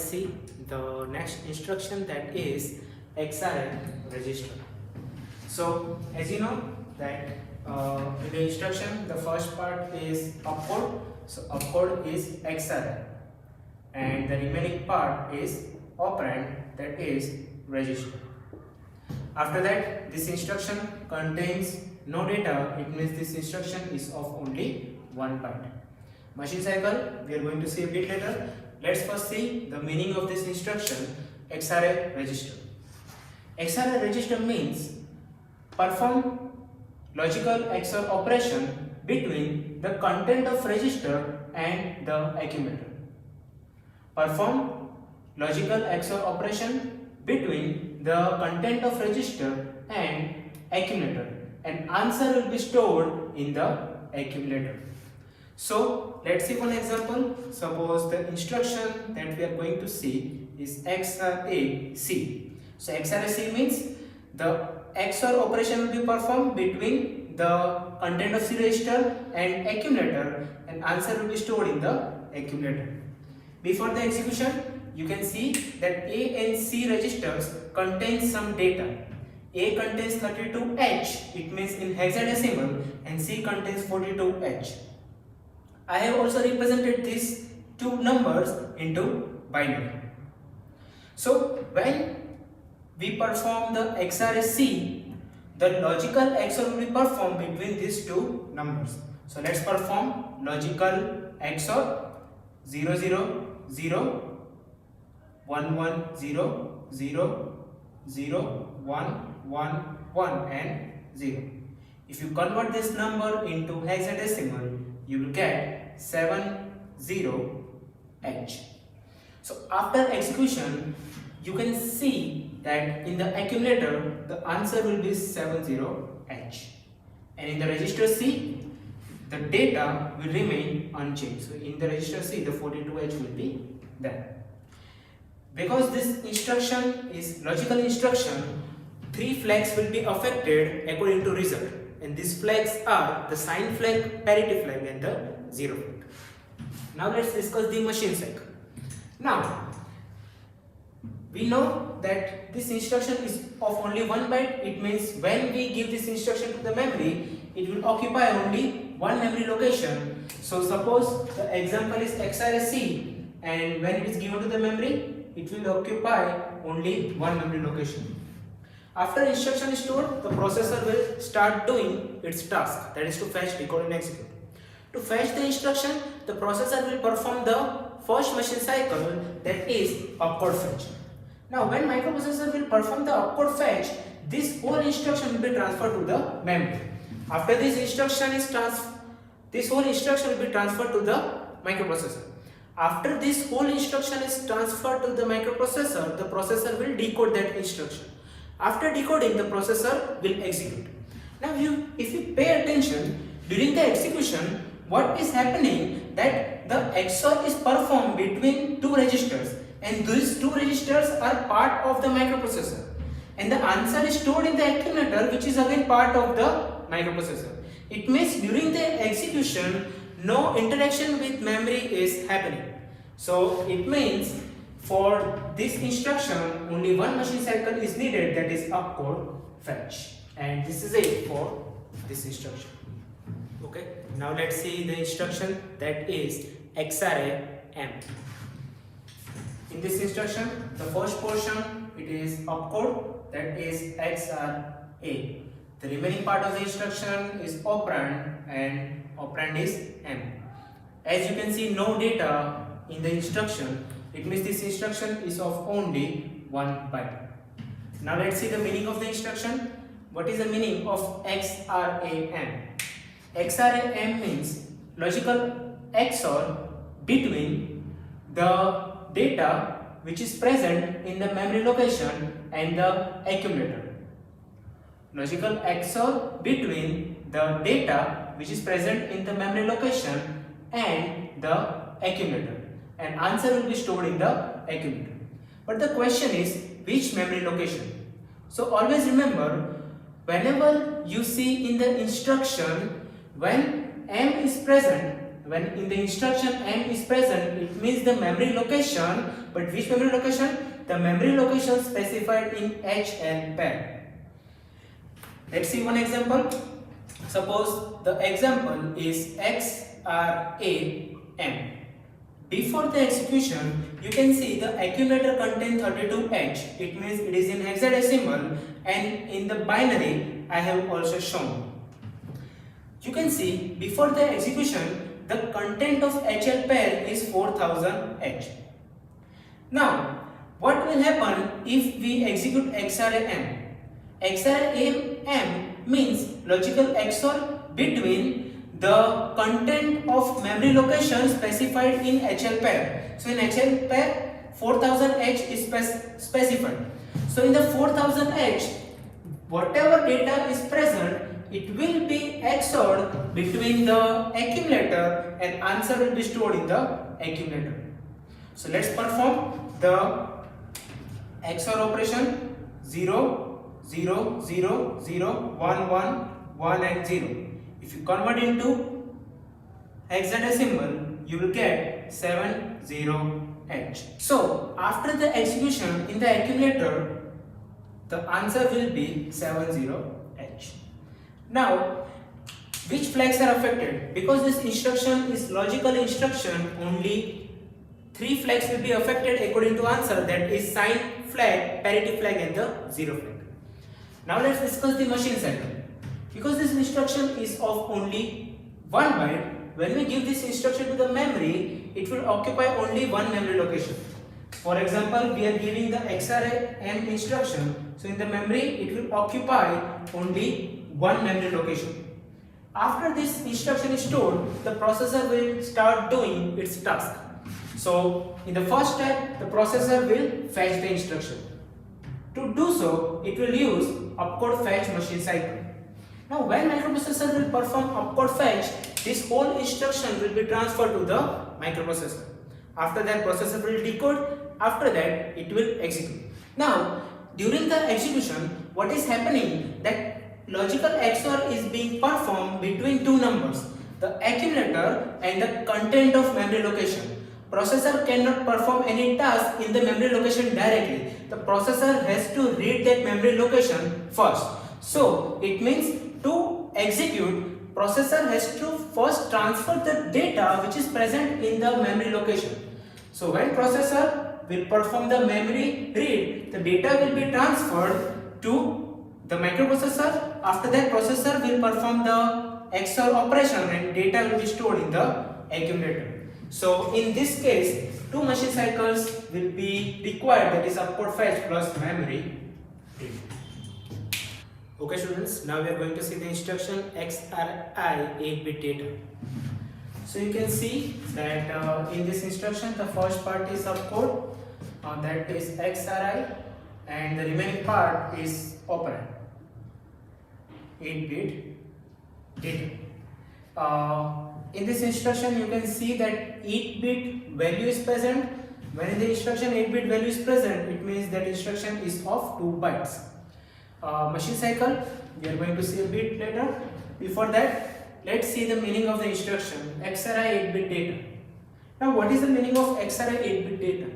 let's see the next instruction, that is XRA register. So as you know that in the instruction the first part is opcode. So opcode is XRA and the remaining part is operand, that is register. After that, this instruction contains no data. It means this instruction is of only one byte. Machine cycle we are going to see a bit later. Let's first see the meaning of this instruction, XRA register. XRA register means perform logical XOR operation between the content of register and the accumulator. Perform logical XOR operation between the content of register and accumulator, and answer will be stored in the accumulator. So let's see one example. Suppose the instruction that we are going to see is XRAC. So XRAC means the XOR operation will be performed between the content of C register and accumulator, and answer will be stored in the accumulator. Before the execution, you can see that A and C registers contain some data. A contains 32H, it means in hexadecimal, and C contains 42H. I have also represented these two numbers into binary. So when we perform the XRAC, the logical XOR will be performed between these two numbers. So let's perform logical XOR 0 0 0 1 1 0 0 0 1 1 1 and 0. If you convert this number into hexadecimal, you will get 70H. So after execution, you can see that in the accumulator the answer will be 70H, and in the register C the data will remain unchanged. So in the register C the 42H will be there. Because this instruction is logical instruction, three flags will be affected according to result, and these flags are the sign flag, parity flag and the zero flag. Now let's discuss the machine cycle. Now we know that this instruction is of only one byte. It means when we give this instruction to the memory, it will occupy only one memory location. So suppose the example is XRAC, and when it is given to the memory, it will occupy only one memory location. After instruction is stored, the processor will start doing its task, that is to fetch, decode and execute. To fetch the instruction, the processor will perform the first machine cycle, that is opcode fetch. Now when microprocessor will perform the opcode fetch, this whole instruction will be transferred to the memory. After this instruction is this whole instruction will be transferred to the microprocessor. After this whole instruction is transferred to the microprocessor, the processor will decode that instruction. After decoding, the processor will execute. Now if you pay attention, during the execution, what is happening, that the XOR is performed between two registers, and these two registers are part of the microprocessor, and the answer is stored in the accumulator, which is again part of the microprocessor. It means during the execution no interaction with memory is happening. So it means for this instruction only one machine cycle is needed, that is opcode fetch, and this is it for this instruction. Okay, now let's see the instruction, that is XRAM. In this instruction, the first portion it is opcode, that is XRA. The remaining part of the instruction is operand, and operand is M. As you can see, no data in the instruction. It means this instruction is of only one byte. Now let's see the meaning of the instruction. What is the meaning of XRAM? XRAM means logical XOR between the data which is present in the memory location and the accumulator. Logical XOR between the data which is present in the memory location and the accumulator, and answer will be stored in the accumulator. But the question is, which memory location? So always remember, whenever you see in the instruction, when M is present, when in the instruction M is present, it means the memory location, but which memory location? The memory location specified in HL pair. Let's see one example. Suppose the example is XRAM. Before the execution, you can see the accumulator contains 32H. It means it is in hexadecimal, and in the binary I have also shown. You can see before the execution, the content of HL pair is 4000H. Now, what will happen if we execute XRAM? XRAM means logical XOR between the content of memory location specified in HL pair. So in HL pair 4000H is specified. So in the 4000H, whatever data is present, it will be XORed between the accumulator and answer will be stored in the accumulator. So let's perform the XOR operation 0, 0, 0, 0, 1, 1, 1 and 0. If you convert into hexadecimal, you will get 70H. So after the execution in the accumulator, the answer will be 70H. Now, which flags are affected? Because this instruction is logical instruction, only 3 flags will be affected according to answer, that is sign flag, parity flag and the 0 flag. Now let's discuss the machine cycle. Because this instruction is of only 1 byte, when we give this instruction to the memory, it will occupy only one memory location. For example, we are giving the XRAM instruction, so in the memory it will occupy only one memory location. After this instruction is stored, the processor will start doing its task. So in the first step, the processor will fetch the instruction. To do so, it will use opcode fetch machine cycle. Now when microprocessor will perform opcode fetch, this whole instruction will be transferred to the microprocessor. After that, processor will decode. After that, it will execute. Now during the execution, what is happening, that logical XOR is being performed between two numbers, the accumulator and the content of memory location. Processor cannot perform any task in the memory location directly. The processor has to read that memory location first. So it means to execute, processor has to first transfer the data which is present in the memory location. So when processor will perform the memory read, the data will be transferred to the microprocessor. After that, processor will perform the XOR operation and data will be stored in the accumulator. So in this case, 2 machine cycles will be required, that is opcode fetch plus memory read. Okay students, now we are going to see the instruction XRI 8-bit data. So you can see that in this instruction, the first part is opcode, that is XRI, and the remaining part is operand, 8-bit data. In this instruction, you can see that 8-bit value is present. When in the instruction 8-bit value is present, it means that instruction is of 2 bytes. Machine cycle, we are going to see a bit later. Before that, let's see the meaning of the instruction XRI 8-bit data. Now what is the meaning of XRI 8-bit data?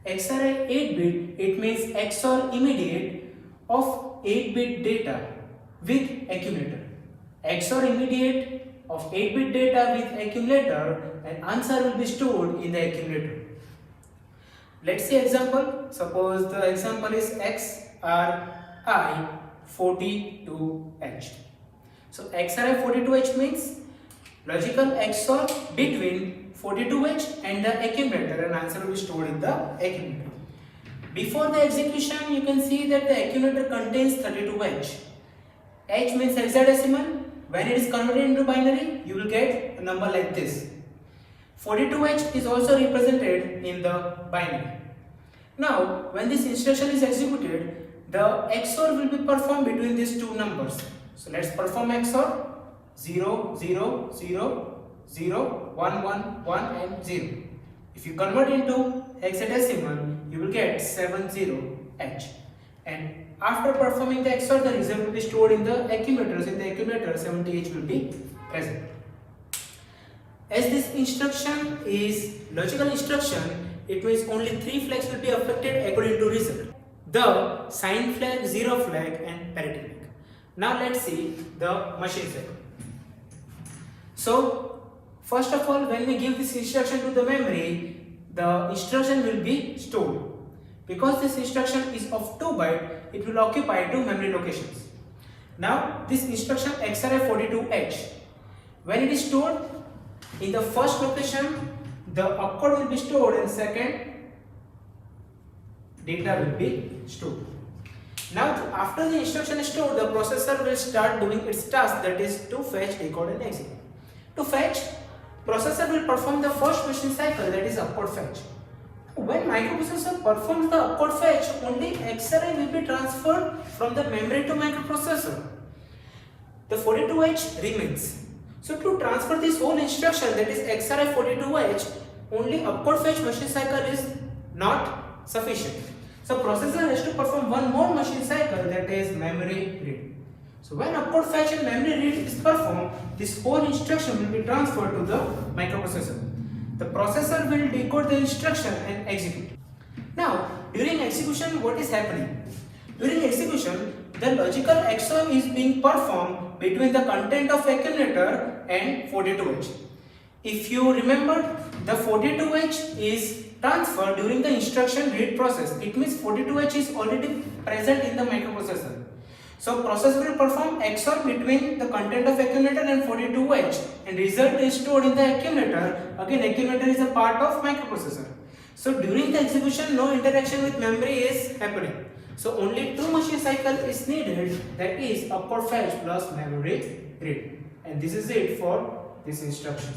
XRI 8-bit, it means XOR immediate of 8-bit data with accumulator. XOR immediate of 8-bit data with accumulator, and answer will be stored in the accumulator. Let's see example. Suppose the example is XRI 42H. So XRI 42H means logical XOR between 42H and the accumulator, and answer will be stored in the accumulator. Before the execution, you can see that the accumulator contains 32H. H means hexadecimal. When it is converted into binary, you will get a number like this. 42H is also represented in the binary. Now, when this instruction is executed, the XOR will be performed between these two numbers. So let's perform XOR 0, 0, 0, 0, 1, 1, 1 and 0. If you convert into hexadecimal, you will get 70H. And after performing the XOR, the result will be stored in the accumulators. In the accumulator, 70H will be present. As this instruction is logical instruction, it means only 3 flags will be affected according to result. The sign flag, zero flag and parity flag. Now let's see the machine cycle. So first of all, when we give this instruction to the memory, the instruction will be stored. Because this instruction is of 2 bytes, it will occupy 2 memory locations. Now this instruction XRF42H, when it is stored in the first location, the opcode will be stored, and second, data will be stored. Now after the instruction is stored, the processor will start doing its task, that is to fetch, decode and execute. To fetch, processor will perform the first machine cycle, that is opcode fetch. When microprocessor performs the opcode fetch, only XRI will be transferred from the memory to microprocessor. The 42H remains. So to transfer this whole instruction, that is XRI 42H, only opcode fetch machine cycle is not sufficient. So processor has to perform one more machine cycle, that is memory read. So when opcode fetch and memory read is performed, this whole instruction will be transferred to the microprocessor. The processor will decode the instruction and execute. Now during execution, what is happening? During execution, the logical XOR is being performed between the content of accumulator and 42H. If you remember, the 42H is transferred during the instruction read process. It means 42H is already present in the microprocessor. So processor will perform XOR between the content of accumulator and 42H, and result is stored in the accumulator. Again, accumulator is a part of microprocessor. So during the execution, no interaction with memory is happening. So only 2 machine cycle is needed, that is opcode fetch plus memory read. And this is it for this instruction.